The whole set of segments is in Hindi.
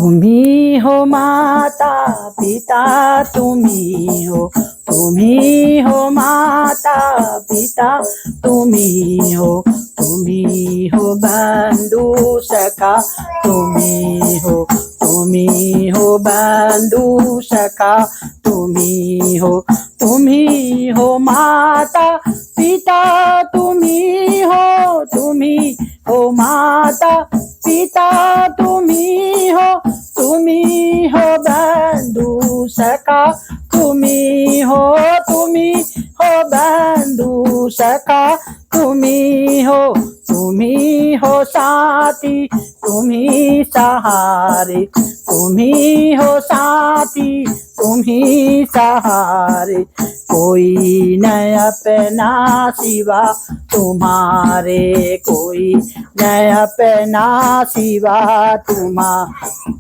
तुम्ही हो माता पिता, तुम्ही हो माता पिता, तुम्ही हो बंधु सखा, तुम्ही हो बंधु सखा, तुम्ही हो माता पिता, तुम्ही हो माता पिता, तुम्ही हो बंधु सखा, तुम्ही हो बंधु सखा, तुम्ही हो साथी, तुम्ही सहारे, तुम्ही हो साथी, तुम्ही सहारे, कोई न अपना सिवा तुम्हारे, कोई न अपना सिवा तुम्हारे,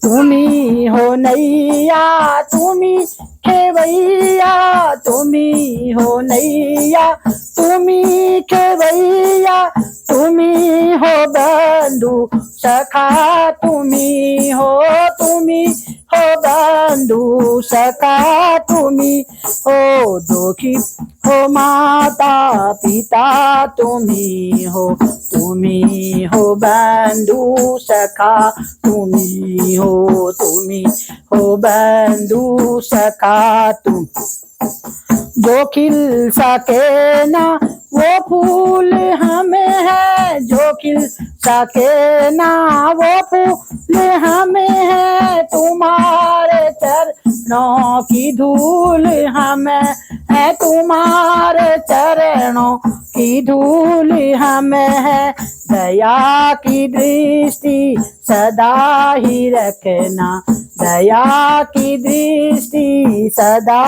तुम्ही हो नैया, तुम्ही खेवैया, तुम्ही हो नैया, तुम्ही खेवैया, तुम्ही हो बंधु सखा, तुम्ही हो बंधु सखा, तुम्ही हो दुखी हो माता पिता, तुम्ही हो बंधु सखा, तुम्ही हो बंधु सखा, तुम जो खिल सके ना वो फूल हमें है, जो खिल सके ना वो फूल हमें है, तुम्हारे चरणों की धूल हमें है, तुम्हारे चरणों की धूल हमें है, दया की दृष्टि सदा ही रखना, दया की दृष्टि सदा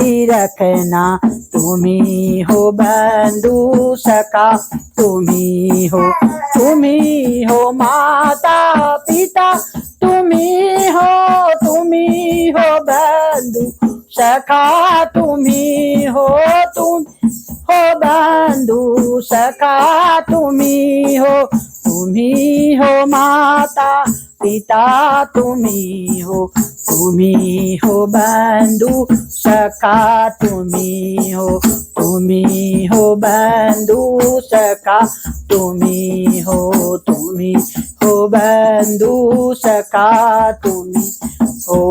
ही रखना, तुम्ही हो बंधु सखा, तुम्ही हो माता पिता, तुम्ही हो बंधु सखा, तुम्ही हो बंधु सखा, तुम्ही हो माता पिता, तुम्ही हो बंधु सखा, तुम्ही हो बंधु सखा, तुम्ही हो बंधु सखा, तुम्ही हो